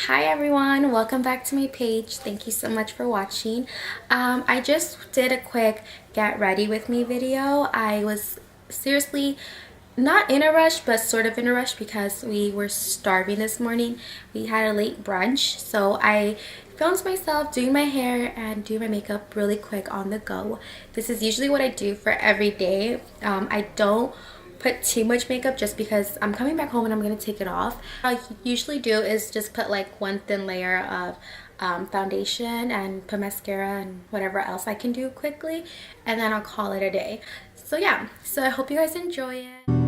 Hi everyone, welcome back to my page. Thank you so much for watching. I just did a quick get ready with me video. I was seriously not in a rush, but sort of in a rush because we were starving this morning. We had a late brunch, so I filmed myself doing my hair and doing my makeup really quick on the go. This is usually what I do for every day. I don't put too much makeup just because I'm coming back home and I'm gonna take it off. What I usually do is just put like one thin layer of foundation and put mascara and whatever else I can do quickly, and then I'll call it a day. So yeah, so I hope you guys enjoy it.